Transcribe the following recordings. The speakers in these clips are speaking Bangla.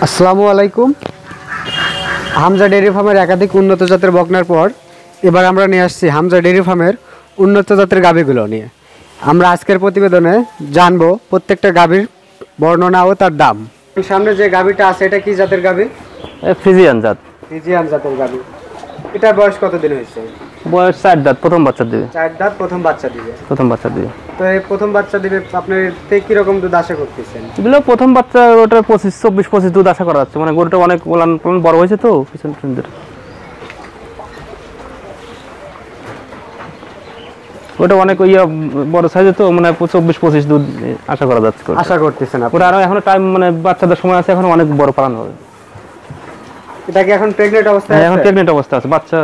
আসসালামু আলাইকুম। হামজা ডেইরি ফার্মের একাধিক উন্নত জাতের বকনার পর এবার আমরা নিয়ে আসছি হামজা ডেইরি ফার্মের উন্নত জাতের গাভীগুলো নিয়ে। আমরা আজকের প্রতিবেদনে জানবো প্রত্যেকটা গাভীর বর্ণনা ও তার দাম। সামনে যে গাভীটা আছে এটা কি জাতের গাভী? ফ্রিজিয়ান জাত। ফ্রিজিয়ান জাতের গাভী। এটার বয়স কতদিন হয়েছে? বয়স 4 দাঁত, প্রথম বাচ্চা দিবে। 4 দাঁত, প্রথম বাচ্চা দিবে। প্রথম বাচ্চা দিবে। তো এই প্রথম বাচ্চা দিবে, আপনার থেকে কি রকম দুধ আশা করতেছেন? এগুলো প্রথম বাচ্চা, ওটা 24-25 দুধ আশা করা যাচ্ছে। মানে গরুটা অনেক বড় হয়েছে তো পিছন ওটা অনেক বড় সাইজে তো, মানে 24-25 দুধ আশা করা যাচ্ছে। আশা করতেছেন আপনি? ওটা আরো এখনো টাইম, মানে বাচ্চাদের সময় আছে, এখন অনেক বড় পালন হবে। এটা কি এখন প্রেগন্যান্ট অবস্থায় আছে? এখন প্রেগন্যান্ট অবস্থা আছে। বাচ্চা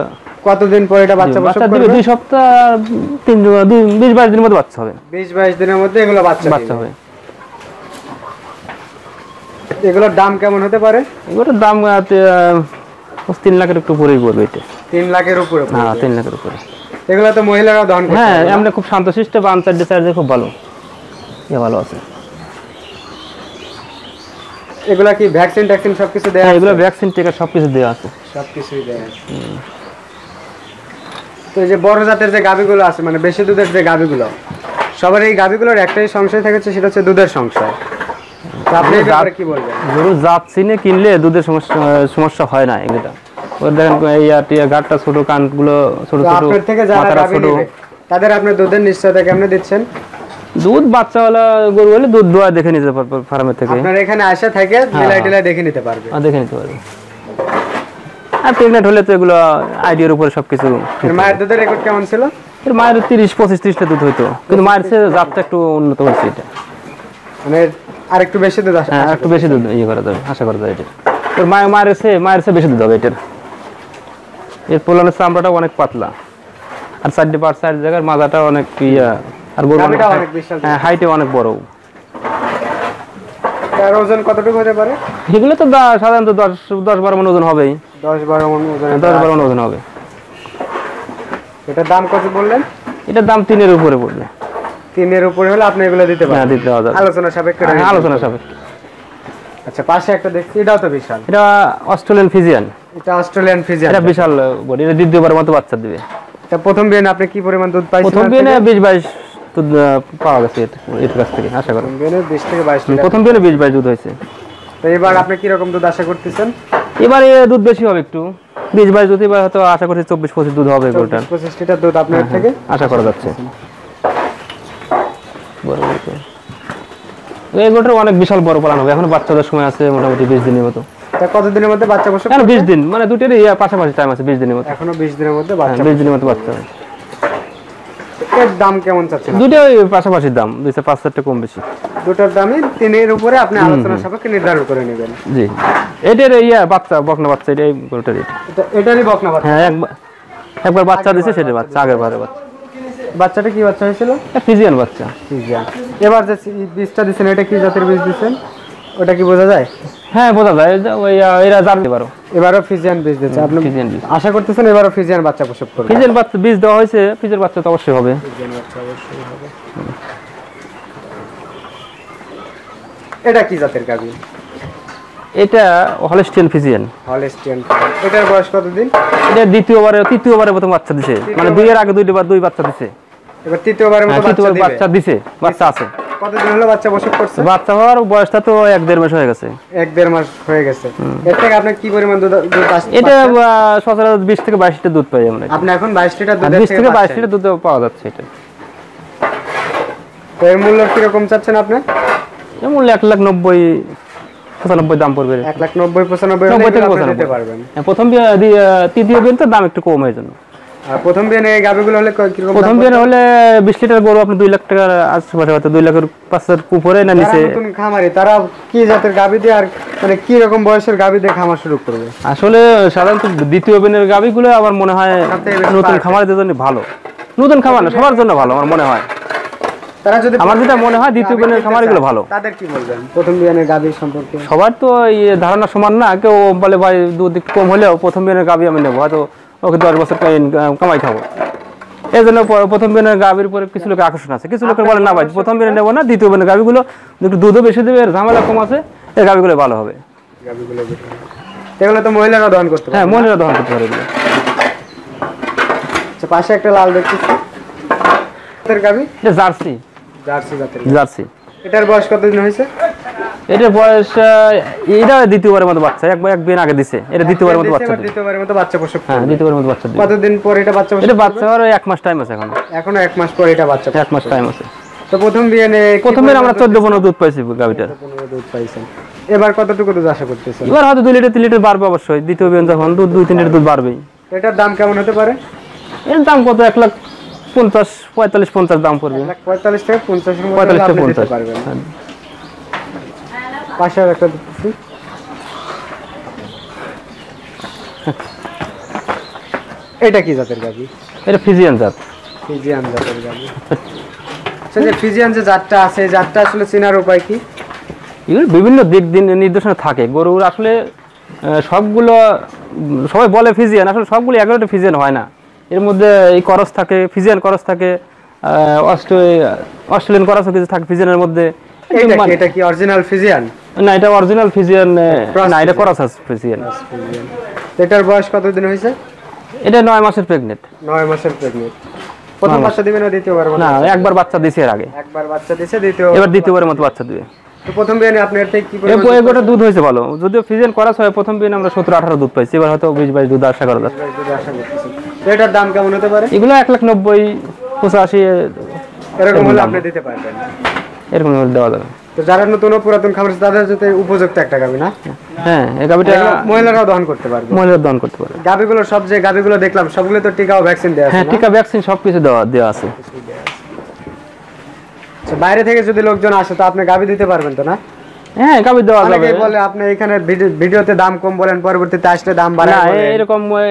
কতদিন পরে এটা বাচ্চা প্রসব করবে? 2 সপ্তাহ 20-22 দিনের মধ্যে বাচ্চা হবে। 20-22 দিনের মধ্যে এগুলো বাচ্চা হবে। এগুলোর দাম কেমন হতে পারে? এগুলোর দাম 3 লাখের একটু উপরেই পড়বে। এটা 3 লাখের উপরে? হ্যাঁ, 3 লাখের উপরে। এগুলো তো মহিলারা দহন করতে? হ্যাঁ, এমনি খুব শান্তশিষ্ট, বানচার ডিসাইড খুব ভালো, ভালো আছে। এগুলা কি ভ্যাকসিন ট্যাকসিন সবকিছু দেয়া আছে? এগুলো ভ্যাকসিন টিকা সবকিছু দেওয়া আছে। সবকিছুই দেয়া আছে। তো এই যে বড় জাতের যে গাভীগুলো আছে, মানে বেশি দুধের যে গাভীগুলো, সবার এই গাভীগুলোর একটাই সংশয় থাকেছে, সেটা হচ্ছে দুধের সংশয়। তো আপনি এই ব্যাপারে কি বলবেন? গরু জাত চিনে কিনলে দুধের সমস্যা হয় না। এগুলা ওর দেখেন এই গাটটা ছোট, কানগুলো ছোট ছোট, আপনার থেকে যারা গাভী নেবে তাদের আপনি দুধের নিশ্চয়তা কেমনে দিচ্ছেন? দুধ বাচ্চাওয়ালা গরু হলে দুধ দোয়া দেখে নিতে পারবে ফার্মের থেকে। আপনার এখানে আসা থাকে মিলাই টিলাই দেখে নিতে পারবে? দেখে নিতে পারবে। আর প্রেগনেন্ট হলে তো এগুলো আইডিয়ার উপরে সবকিছু। মায়ের দুধের রেকর্ড কেমন ছিল? এর মায়ের 30-25-30 দুধ হইতো, কিন্তু মায়ের চেয়ে জাতটা একটু উন্নত হয়েছে। এটা মানে আর একটু বেশি দুধ আসে? হ্যাঁ, একটু বেশি দুধ করা যাবে, আশা করা যায়। এটা তোর মায়ের চেয়ে বেশি দুধ হবে এটার। এর পোলানের চামড়াটা অনেক পাতলা, আর সাইড জায়গার মাজাটা অনেক আর গরুটা অনেক বিশাল। হ্যাঁ, হাইটে অনেক বড়। তার ওজন কতটুকু হতে পারে? এগুলো তো সাধারণত 10-12 মণ ওজন হবেই। 10-12 মণ ওজন? 10-12 মণ ওজন হবে। এটার দাম কত বললেন? এটার দাম 3 এর উপরে পড়বে। 3 এর উপরে হলে আপনি এগুলো দিতে পারবেন? হ্যাঁ, দিতে হবে। আলোচনা সাপেক্ষে? আলোচনা সাপেক্ষে। আচ্ছা, পাশে একটা দেখছি, এটাও তো বিশাল। এটা অস্ট্রেলিয়ান ফ্রিজিয়ান। এটা অস্ট্রেলিয়ান ফ্রিজিয়ান। এটা বিশাল বডি। এটা দ্বিতীয়বারের মতো বাচ্চা দিবে। এটা প্রথম বিয়ানে আপনি কি পরিমাণ দুধ পাইছেন? প্রথম বিয়ানে 20-22 দুধ পাওয়া গেছে এর কাছ থেকে, আশা করি। প্রথম বিয়ানে 20 থেকে 22 লিটার। প্রথম বিয়ানে 20-22 দুধ হয়েছে। তো এবার আপনি কি রকম দুধ আশা করতেছেন? এবারে দুধ বেশি হবে একটু, 20-22 দুধ। এবার হয়তো আশা করছি 24-25 দুধ হবে। 24-25 লিটার দুধ আপনার থেকে আশা করা যাচ্ছে। এই গরুটার অনেক বিশাল বড় পালন হবে। এখন বাচ্চাদের সময় আছে মোটামুটি 20 দিনের মতো। তা কতদিনের মধ্যে বাচ্চা বসে? 20 দিন, মানে দুটোরই পাশাপাশি টাইম আছে। 20 দিনের মতো, এখনো 20 দিনের মধ্যে বাচ্চা। 20 দিনের মতো বাচ্চা হবে। এর দাম কেমন চাচ্ছেন? দুটোই পাশাপাশি দাম, 2-5 টাকা কম বেশি। দুটোর দামই 3 এর উপরে আপনি আলোচনা সাপেক্ষে নির্ধারণ করে নেবেন? জি। এটার বাচ্চা, বকনা বাচ্চা, এটাই গরুটার। এটারই বকনা বাচ্চা? হ্যাঁ, একবার বাচ্চা দিছে, সেটা বাচ্চা, আগের বারে বাচ্চা। বাচ্চাটা কি বাচ্চা হয়েছিল? ফ্রিজিয়ান বাচ্চা। ফ্রিজিয়ান। এবার যে বীজটা দিছেন, এটা কি জাতের বীজ দিছেন, ওটা কি বোঝা যায়? হ্যাঁ, বোঝা যায়। এরা জানতে পারো। এবারও ফ্রিজিয়ান বীজ দিচ্ছে আপনি? ফ্রিজিয়ান বীজ আশা করতেছেন এবারও ফ্রিজিয়ান বাচ্চা প্রসব করবে? ফ্রিজিয়ান বাচ্চা বীজ দেওয়া হয়েছে, ফ্রিজের বাচ্চা তো অবশ্যই হবে। ফ্রিজিয়ান বাচ্চা অবশ্যই হবে। এটা কি জাতের গাভী? এটা হলস্টিয়ান ফ্রিজিয়ান। হলস্টিয়ান। এটার বয়স কতদিন? এটা তৃতীয়বারে প্রথম বাচ্চা দিছে। মানে 2 এর আগে 2 বাচ্চা দিছে। এবার তৃতীয়বারের মতো বাচ্চা দিছে, বাচ্চা আছে। কতদিন হলো বাচ্চা প্রসব করছে? বাচ্চা হওয়ার বয়সটা তো 1-1.5 মাস হয়ে গেছে। 1-1.5 মাস হয়ে গেছে। এর থেকে আপনি কি পরিমাণ দুধ আসছে? এটা সচরাচর 20 থেকে 22 লিটার দুধ পাই আমরা। আপনি এখন 22 লিটার দুধ? 20 থেকে 22 লিটার দুধ পাওয়া যাচ্ছে। এটা তো এর মূল্য কি রকম চাচ্ছেন আপনি? এর মূল্য 1,90,95 দাম পড়বে। 1,90,95 দিতে পারবেন? প্রথম তৃতীয় বিয়ান তো দাম একটু কম হয়ে জন্য। আর প্রথম বিয়ানে এই গাভীগুলো হলে কি রকম? প্রথম বিয়ানে হলে 20 লিটার গরু আপনি 2 লাখ টাকার আশেপাশে, হয়তো 2 লাখের 5,000 উপরে না নিচে। নতুন খামারি তারা কি জাতের গাভী দিয়ে, আর মানে কি রকম বয়সের গাভী দিয়ে খামার শুরু করবে? আসলে সাধারণত দ্বিতীয় বিয়ানের গাভীগুলো আমার মনে হয় নতুন খামারিদের জন্য ভালো। নতুন খামার না, সবার জন্য ভালো আমার মনে হয়। তারা যদি, আমার যেটা মনে হয় দ্বিতীয় বিয়ানের খামারিগুলো ভালো। তাদের কি বলবেন প্রথম বিয়ানের গাভী সম্পর্কে? সবার তো ধারণা সমান না। কেউ বলে ভাই দুধ একটু কম হলেও প্রথম বিয়ানের গাভী আমি নেবো, হয়তো ওকে 10 বছর কামাই খাবো। এই জন্য প্রথম বিয়ানের গাভীর উপরে কিছু লোকের আকর্ষণ আছে। কিছু লোকের বলে না ভাই প্রথম বিয়ানে নেবো না, দ্বিতীয় বিয়ানের গাভীগুলো একটু দুধও বেশি দেবে, ঝামেলা কম আছে, এই গাভীগুলো ভালো হবে। গাবিগুলো বের হয়। এগুলো তো মহিলারা দহন করতে পারে। হ্যাঁ মহিলারা দহন করতে পারে এগুলো। আচ্ছা, পাশে একটা লাল দেখতেছি জাতের গাবি, এটা জার্সি। জার্সি জাতের। জার্সি। এটার বয়স কতদিন হয়েছে? এটার বয়স এটা দ্বিতীয়বারের মতো বাচ্চা, এক বিন আগে দিছে, এটা দ্বিতীয়বারের মতো বাচ্চা দিছে। দ্বিতীয়বারের মতো বাচ্চা প্রসব। হ্যাঁ দ্বিতীয়বারের মতো বাচ্চা দিছে। কতদিন পর এটা বাচ্চা প্রসব? এটা বাচ্চা হওয়ার 1 মাস টাইম আছে এখনো 1 মাস পর এটা বাচ্চা। 1 মাস টাইম আছে। তো প্রথম বিয়ানে প্রথমে আমরা 14-15 দুধ পাইছি গাবিটার। 15 দুধ পাইছেন। এবার কতটুকু দুধ আশা করতেছেন? এবার হয়তো 2 লিটার 3 লিটার বাড়বে অবশ্যই, দ্বিতীয় বিয়ান যখন দুধ 2-3 লিটার দুধ বাড়বেই। এটার দাম কেমন হতে পারে? এর দাম কত? 1,50,000 45-50 দাম পড়বে। 45 থেকে 50 এর মধ্যে 45 থেকে আপনি দিতে 50 পারবেন। পাশে আর একটা দেখতেছি, এটা কি জাতের গাবি? এটা ফিজিয়ান জাত। ফিজিয়ান জাতের গাবি। আচ্ছা, যে ফিজিয়ান যে জাতটা আছে, এই জাতটা আসলে চেনার উপায় কি? এগুলো বিভিন্ন দিক দিন নির্দেশনা থাকে গরুর আসলে। সবগুলো সবাই বলে ফিজিয়ান, আসলে সবগুলো 11টা ফিজিয়ান হয় না। এর মধ্যে এই করস থাকে, ফিজিয়ান করস থাকে, অস্ট্রেলিয়ান করসও কিছু থাকে ফিজিয়ানের মধ্যে। এটা কি অরিজিনাল ফিজিয়ান? না, এটা অরিজিনাল ফিজিয়ান না, এটা করস ফিজিয়ান। এটার বয়স কতদিন হয়েছে? এটা 9 মাসের প্রেগনেন্ট। 9 মাসের প্রেগনেন্ট। প্রথম বাচ্চা দিবে না দ্বিতীয়বার? না, একবার বাচ্চা দিছে এর আগে। একবার বাচ্চা দিয়েছে, এবার দ্বিতীয়বারের মতো বাচ্চা দিবে। তো প্রথম বিয়ানে আপনি এর থেকে কি এই গোটা দুধ হয়েছে ভালো, যদিও ফিজিয়ান করাস হয় প্রথম বিয়ানে আমরা 17-18 দুধ পাইছি, এবার হয়তো 20-22 দুধ আশা করা যাচ্ছে। আশা করতেছেন? এটার দাম কেমন হতে পারে? এগুলো 1,90,85 এরকম হলে আপনি দিতে পারবেন? এরকম দেওয়া যাবে। তো যারা নতুন ও পুরাতন খামার তাদের জন্য উপযুক্ত একটা গাবি না? হ্যাঁ, এই গাবিটা মহিলারাও দহন করতে পারবে। মহিলারা দহন করতে পারে। গাবিগুলো সব যে গাবিগুলো দেখলাম সবগুলো তো টিকা ও ভ্যাকসিন দেওয়া আছে? হ্যাঁ, টিকা ভ্যাকসিন সবকিছু দেওয়া আছে। আচ্ছা, বাইরে থেকে যদি লোকজন আসে তো আপনি গাবি দিতে পারবেন তো না? হ্যাঁ, গাবি দেওয়া যাবে। অনেকেই বলে আপনি এখানে ভিডিওতে দাম কম বলেন, পরবর্তীতে আসলে দাম না, বাড়ায় বলেন।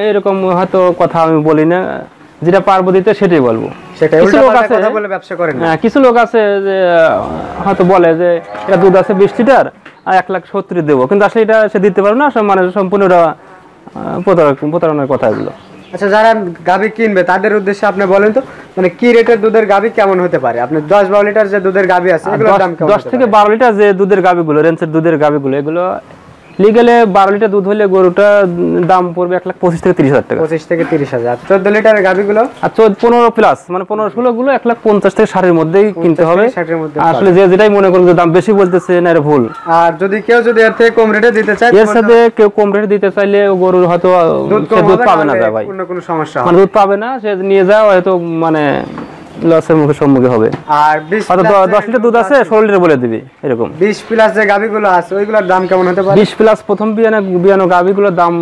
এরকম হয়তো কথা আমি বলি না, যেটা পারবো দিতে সেটাই বলবো। সেটাই কিছু লোক আছে কথা বলে ব্যবসা করেন না। হ্যাঁ, কিছু লোক আছে যে হয়তো বলে যে এটা দুধ আছে 20 লিটার আর 1,70,000 দেবো, কিন্তু আসলে এটা সে দিতে পারবে না, মানে সম্পূর্ণ প্রতারণার কথা এগুলো। আচ্ছা, যারা গাবি কিনবে তাদের উদ্দেশ্যে আপনি বলেন তো, মানে কি রেটের দুধের গাবি কেমন হতে পারে? আপনি 10-12 লিটার যে দুধের গাবি আছে এগুলোর দাম কেমন? 10 থেকে 12 লিটার যে দুধের গাবিগুলো, রেঞ্জের দুধের গাবিগুলো, এগুলো লিগ্যালে 12 লিটার দুধ হলে গরুটা দাম পড়বে 1,25,000 থেকে 30,000 টাকা। 25 থেকে 30,000। 14 লিটারের গাবিগুলো আর 15 প্লাস মানে 15-16 গুলো 1,50,000 থেকে 60,000 মধ্যেই কিনতে হবে। 60-এর মধ্যে আসলে যেটাই মনে করুন যে দাম বেশি বলতেছে না, এটা ভুল। আর যদি কেউ এর থেকে কম রেটে দিতে চায়, এর সাথে কেউ কম রেটে দিতে চাইলে গরুর হয়তো দুধ পাবে না, ভাই কোনো সমস্যা মানে দুধ পাবে না, সে নিয়ে যাওয়া হয়তো মানে লসের মুখে সম্মুখীন হবে। আর 20 লিটার দুধ আছে 16 লিটার বলে দিবি এরকম। 20 প্লাস যে গাবিগুলো আছে ওইগুলোর দাম কেমন হতে পারে? 20 প্লাস প্রথম বিয়ানো গাবিগুলোর দাম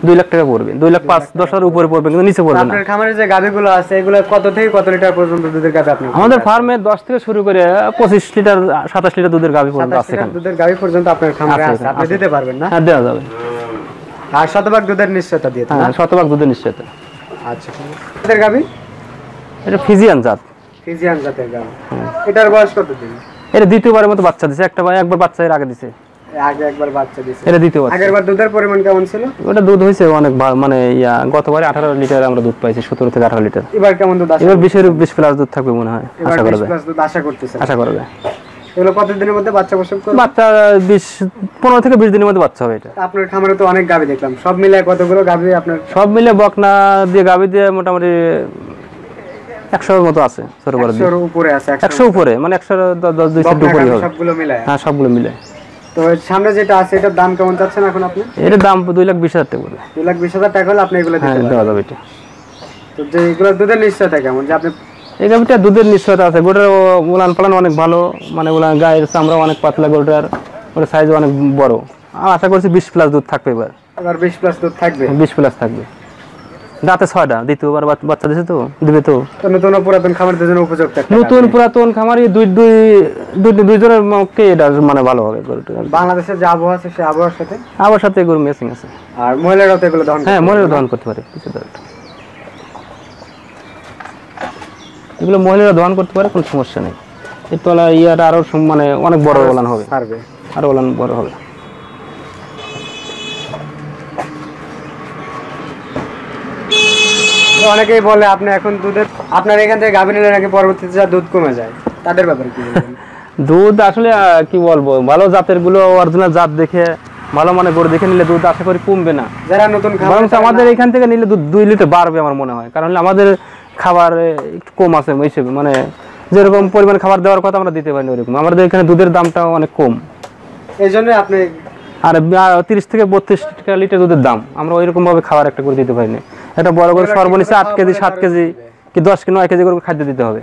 2 লাখ টাকা পড়বে, 2,05,10,000 উপরে পড়বে, কিন্তু নিচে পড়বে না। আপনার খামারে যে গাবিগুলো আছে এগুলো কত থেকে কত লিটার পর্যন্ত দুধের গাবি আপনি? আমাদের ফার্মে 10 থেকে শুরু করে 25 লিটার 27 লিটার দুধের গাবি পর্যন্ত আছে এখানে। দুধের গাবি পর্যন্ত আপনার খামারে আছে, আপনি দিতে পারবেন না? হ্যাঁ, দেওয়া যাবে। আর শতভাগ দুধের নিশ্চয়তা দিয়ে? হ্যাঁ, শতভাগ দুধের নিশ্চয়তা। আচ্ছা, দুধের গাবি এটা ফিজিয়ান জাত। ফিজিয়ান জাতের গাবি। এটার বয়স কতদিন? এটা দ্বিতীয়বারের মতো বাচ্চা দিছে, একবার বাচ্চা এর আগে দিছে। আগে একবার বাচ্চা দিছে, এটা দ্বিতীয় বাচ্চা। আগেরবার দুধের পরিমাণ কেমন ছিল? ওটা দুধ হইছে অনেক মানে গতবারে 18 লিটার আমরা দুধ পাইছি, 17 থেকে 18 লিটার। এবার কেমন দুধ আসে? এবার 20 প্লাস দুধ থাকবে মনে হয়, আশা করা যায়। 20 প্লাস দুধ আশা করতেছেন? আশা করা যায়। এগুলো কতদিনের মধ্যে বাচ্চা প্রসব করবে? বাচ্চা 15 থেকে 20 দিনের মধ্যে বাচ্চা হবে এটা। আপনার খামারে তো অনেক গাবি দেখলাম, সব মিলে কতগুলো গাবি আপনার? সব মিলে বকনা দিয়ে গাবি দিয়ে মোটামুটি 100 এর মতো আছে, ছোট বড় দিয়ে 100 এর উপরে আছে। 100 উপরে মানে 110-200 উপরে হবে সবগুলো মিলায়? হ্যাঁ, সবগুলো মিলে। তো সামনে যেটা আছে এটার দাম কেমন চাচ্ছেন এখন আপনি? এর দাম 2,20,000 টাকা পড়বে। 2,20,000 টাকা হলে আপনি এগুলো দিতে হ্যাঁ, পারবেন? দেওয়া যাবে এটা। তো যে এগুলো দুধের নিশ্চয়তা কেমন যে আপনি? এই গাভিটা দুধের নিশ্চয়তা আছে, গরুটার উলান পালান অনেক ভালো, মানে গায়ের চামড়া অনেক পাতলা, গরুটার ওটা সাইজ অনেক বড়। আশা করছি 20 প্লাস দুধ থাকবে এবার। 20 প্লাস দুধ থাকবে? 20 প্লাস থাকবে। দাঁতে 6টা, দ্বিতীয়বার বাচ্চা দিছে তো দিবে তো। নতুন পুরাতন খামারদের জন্য উপযুক্ত একটা। নতুন পুরাতন খামারি দুইজনের মধ্যে এটা মানে ভালো হবে গরুটা। বাংলাদেশের যে আবহাওয়া আছে সেই আবহাওয়ার সাথে আবার সাথে গরু ম্যাচিং আছে। আর মহিলারাও তো এগুলো দহন? হ্যাঁ, মহিলারা দহন করতে পারে, কিছু দরকার এগুলো মহিলারা দহন করতে পারে, কোনো সমস্যা নেই। এর তলা ইয়াটা আরো মানে অনেক বড় ওলান হবে, আরো ওলান বড় হবে। অনেকেই বলে আপনি এখন দুধের আপনার এখান থেকে গাভী নিলে নাকি পরবর্তীতে যা দুধ কমে যায়, তাদের ব্যাপারে কি বলবেন? দুধ আসলে কি বলবো, ভালো জাতের গুলো অরিজিনাল জাত দেখে ভালো মানে গরু দেখে নিলে দুধ আশা করি কমবে না, যারা নতুন বরং খাবার আমাদের এখান থেকে নিলে দুধ 2 লিটার বাড়বে আমার মনে হয়, কারণ আমাদের খাবার একটু কম আছে হিসেবে, মানে যেরকম পরিমাণ খাবার দেওয়ার কথা আমরা দিতে পারি না ওরকম, আমাদের এখানে দুধের দামটা অনেক কম, এই জন্য আপনি আর 30 থেকে 32 টাকা লিটার দুধের দাম, আমরা ওইরকম ভাবে খাবার একটা করে দিতে পারি না। একটা বড় করে সর্বনিম্ন 8 কেজি 7 কেজি কি 10 কি 9 কেজি করে খাদ্য দিতে হবে।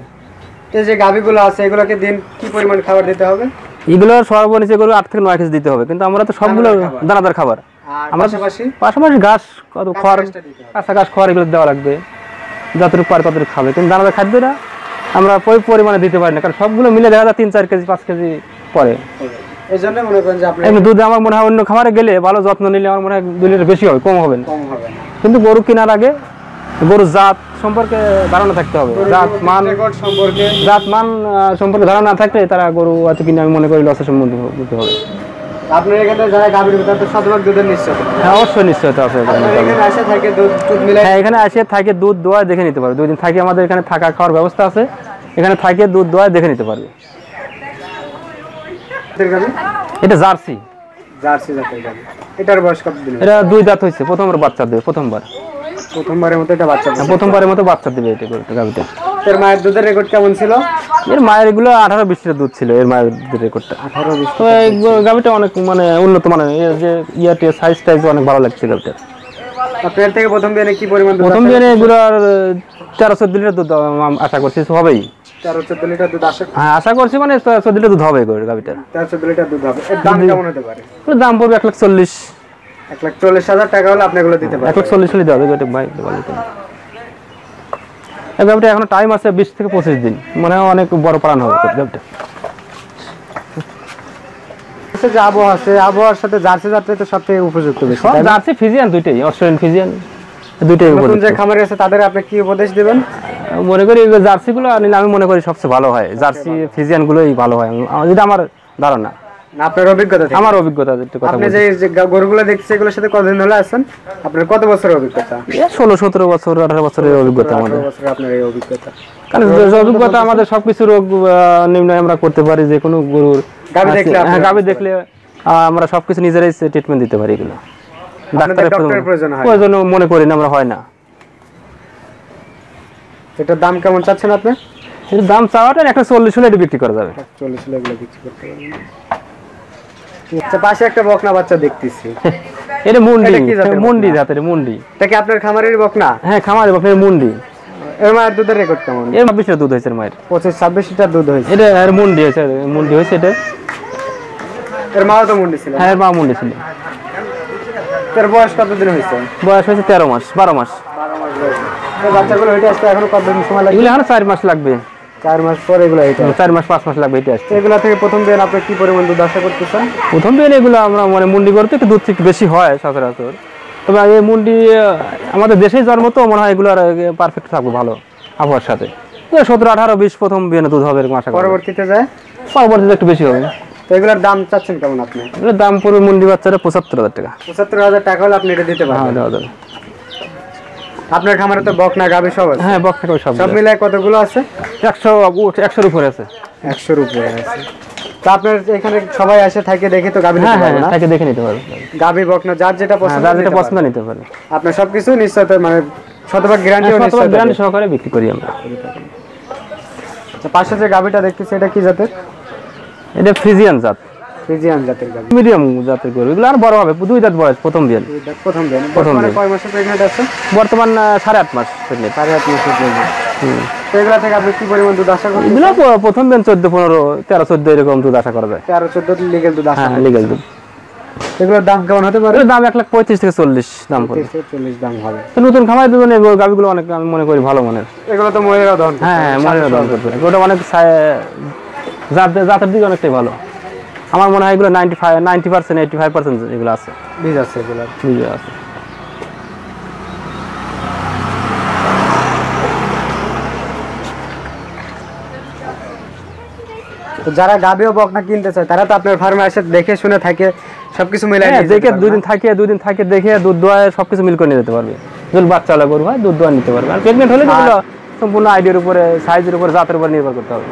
এই যে গাভীগুলো আছে এগুলোকে দিন কি পরিমাণ খাবার দিতে হবে? এগুলো সর্বনিম্ন করে 8 থেকে 9 কেজি দিতে হবে, কিন্তু আমরা তো সবগুলো দানাদার খাবার, আর আমরা পাশাপাশি ঘাস কত খড় কাঁচা ঘাস খড় এগুলো দেওয়া লাগবে, যতটুকু পারে ততটুকু খাবে, কিন্তু দানাদার খাদ্যটা আমরা ওই পরিমাণে দিতে পারি না, কারণ সবগুলো মিলে দেখা যায় 3-4 কেজি 5 কেজি পরে। এই জন্য মনে করেন যে আপনি এমনি দুধ আমার মনে হয় অন্য খামারে গেলে ভালো যত্ন নিলে আমার মনে হয় 2 লিটার বেশি হবে, কম হবে না। কম হবে না। কিন্তু গরু কেনার আগে গরুর জাত সম্পর্কে ধারণা থাকতে হবে, জাত মান সম্পর্কে ধারণা না থাকলে তারা গরু হয়তো কিনে আমি মনে করি লসের সম্মুখীন হতে হবে। আপনার এখানে যারা গাভীর ভিতরে তো শতভাগ দুধের নিশ্চয়, হ্যাঁ অবশ্যই নিশ্চয়তা আছে এখানে। এখানে আসে থাকে দুধ মিলাই, হ্যাঁ এখানে আসে থাকে দুধ দোয়া দেখে নিতে পারবে, 2 দিন থাকে আমাদের এখানে থাকা খাওয়ার ব্যবস্থা আছে, এখানে থাকে দুধ দোয়া দেখে নিতে পারবে। এটা জার্সি জাতের গাভী, এটার বয়স কতদিন? এটা 2 দাঁত হয়েছে, প্রথমবার বাচ্চা দেবে, প্রথমবারের মতো এটা বাচ্চা দেবে। প্রথমবারের মতো বাচ্চা দেবে এটা গাভীটা। এর মায়ের দুধের রেকর্ড কেমন ছিল? এর মায়ের এগুলো 18-20 লিটার দুধ ছিল, এর মায়ের দুধের রেকর্ডটা 18-20। তো এই গাভীটা অনেক মানে উন্নত মানের, এর যে ইয়াতে সাইজ টাইজ অনেক ভালো লাগছে গাভীটা। আপনার থেকে প্রথম বিয়ানে কি পরিমাণ দুধ? প্রথম দিনে এগুলো 13-14 লিটার দুধ আশা করছি হবেই, 13-14 লিটার দুধ আসে। হ্যাঁ আশা করছি মানে 14 লিটার দুধ হবে গাভীটার। 13-14 লিটার দুধ হবে। এর দাম কেমন হতে পারে? এর দাম পড়বে 1,40,000। 1,40,000 টাকা হলে আপনি এগুলো দিতে পারবেন। 1,40,000 হলে দেওয়া যাবে ভাই, এই গাভীটা এখনো টাইম আছে 20 থেকে 25 দিন, মনে হয় অনেক বড় পালন হবে গাভীটা। যে আবহাওয়া আছে, আবহাওয়ার সাথে জার্সি জাতটা তো সবথেকে উপযুক্ত বেশি। সব জার্সি ফিজিয়ান দুইটাই, অস্ট্রেলিয়ান ফিজিয়ান দুইটাই নতুন উপযুক্ত। যে খামারি আছে তাদের আপনি কি উপদেশ দিবেন? মনে করি জার্সিগুলো নিলে আমি মনে করি সবচেয়ে ভালো হয়, জার্সি ফিজিয়ান গুলোই ভালো হয়, যেটা আমার ধারণা, না আপনার অভিজ্ঞতা থেকে? আমার অভিজ্ঞতা যেটা কথা আপনি বলছি। যে গরুগুলো দেখছেন এগুলোর সাথে কতদিন হলো আছেন? আপনার কত বছরের অভিজ্ঞতা? 16-17 বছর 18 বছরের অভিজ্ঞতা আমাদের। 18 বছরের আপনার এই অভিজ্ঞতা। কারণ যে অভিজ্ঞতা আমাদের সবকিছু রোগ নির্ণয় আমরা করতে পারি, যে কোনো গরুর গাভী দেখলে হ্যাঁ গাভী দেখলে আমরা সবকিছু নিজেরাই ট্রিটমেন্ট দিতে পারি, এগুলো ডাক্তারের প্রয়োজন মনে করি না আমরা, হয় না। এটার দাম কেমন চাচ্ছেন আপনি? এর দাম চাওয়াটা 140 হলে এটা বিক্রি করা যাবে। 40 হলে এগুলো বিক্রি করতে পারবেন। আচ্ছা, পাশে একটা বকনা বাচ্চা দেখতেছি। এটা মুন্ডি, এটা কি জাতের মুন্ডি বকনা? জাতের মুন্ডি। এটা কি আপনার খামারের বকনা? হ্যাঁ খামারে বাপের মুন্ডি। এর মায়ের দুধের রেকর্ড কেমন? এর 20 লিটার দুধ হয়েছে এর মায়ের। 25-26 লিটার দুধ হয়েছে। এটা এর মুন্ডি হয়েছে, মুন্ডি হয়েছে এটা। এর মাও তো মুন্ডি ছিল। হ্যাঁ এর মা মুন্ডি ছিল। এর বয়স কতদিন হয়েছে? বয়স হয়েছে 13 মাস 12 মাস। 12 মাস বয়স। এই বাচ্চাগুলো হইতে আসতে এখনো কতদিন সময় লাগবে? এগুলো এখন 4 মাস লাগবে, 4 মাস পরে এগুলো হইতে। 4 মাস 5 মাস লাগবে এটা আসতে। এগুলা থেকে প্রথম দিন আপনি কি পরিমাণ দুধ আশা করতেছেন? প্রথম দিন এগুলো আমরা মানে মুন্ডি করতে একটু দুধ একটু বেশি হয় সচরাচর, তবে এই মুন্ডি আমাদের দেশেই জন্ম তো মনে হয় এগুলো পারফেক্ট থাকবে ভালো আবহাওয়ার সাথে। 17, 18, 20 প্রথম বিয়ানে দুধ হবে এরকম আশা করি। পরবর্তীতে যায় পরবর্তীতে একটু বেশি হবে। তো এগুলোর দাম চাচ্ছেন কেমন আপনি? এগুলোর দাম পড়বে মুন্ডি বাচ্চারা 75,000 টাকা। 75,000 টাকা হলে আপনি এটা দিতে হ্যাঁ পারবেন। দেওয়া যাবে। আপনার খামারে তো বকনা গাভী সব আছে? হ্যাঁ বক থেকে সব সব মিলায় কতগুলো আছে? 100-100 উপরে আছে। 100-র উপরে আছে। তো আপনার এখানে সবাই আসে থাকে দেখে তো গাভী হ্যাঁ নিতে হ্যাঁ পারবে না? তাকে দেখে নিতে পারবে, গাভী বকনা যার যেটা হ্যাঁ পছন্দ যার যেটা নিতে পছন্দ পারবে। নিতে পারে। আপনার সবকিছু নিশ্চয়ত মানে শতভাগ গ্যারান্টি ও শতভাগ নিশ্চয়তা গ্যারান্টি দেবে। সহকারে বিক্রি করি আমরা। আচ্ছা, পাশে যে গাভীটা দেখতেছি এটা কি জাতের? এটা ফ্রিজিয়ান জাত, ফ্রিজিয়ান জাতের গাভী। মিডিয়াম জাতের গরু, এগুলো আর বড় হবে, 2 দাঁত বয়স প্রথম বিয়ান। প্রথম দিন প্রথম বর্তমানে দিন। কয় মাসে প্রেগন্যান্ট আছে? বর্তমান 8.5 মাস প্রেগনেন্ট। 8.5 মাসের প্রেগন্যান্ট। তো এগুলা থেকে আপনি কি পরিমাণ দুধ আশা করছেন? এগুলো প্রথম দিন 14-15-13-14 এরকম দুধ আশা করা যায়। 13-14 লিগ্যাল দুধ আশা হ্যাঁ করছেন। লিগ্যাল দুধ। এগুলোর দাম কেমন হতে পারে? এর দাম 1,35,000 থেকে 40 দাম পড়বে। 40 দাম হবে। তো নতুন খামারের জন্য এই গাভিগুলো অনেক আমি মনে করি ভালো মানের। এগুলো তো মহিলা দহন করতে হ্যাঁ হবে। মনের দাম করবে, ওটা অনেক জাতের দিকে অনেকটাই ভালো। আমার মনে হয় এগুলো 90%, 85% এগুলো আছে, বীজ আছে এগুলো। বুঝে আছে। তো যারা গাভী ও বকনা কিনতে চায় তারা তো আপনার ফার্মে এসে দেখে শুনে থাকে সবকিছু মিলাই হ্যাঁ নিয়ে দেখে যেতে পারবে 2 দিন থাকে দেখে দুধ দোয়ায় সবকিছু মিল করে নিয়ে যেতে পারবে। যদি বাচ্চা হলে গরু হয় দুধ দোয়া নিতে পারবে, আর প্রেগনেন্ট হলে যেগুলো সম্পূর্ণ আইডিয়ার উপরে, সাইজের উপরে, জাতের উপরে নির্ভর করতে হবে।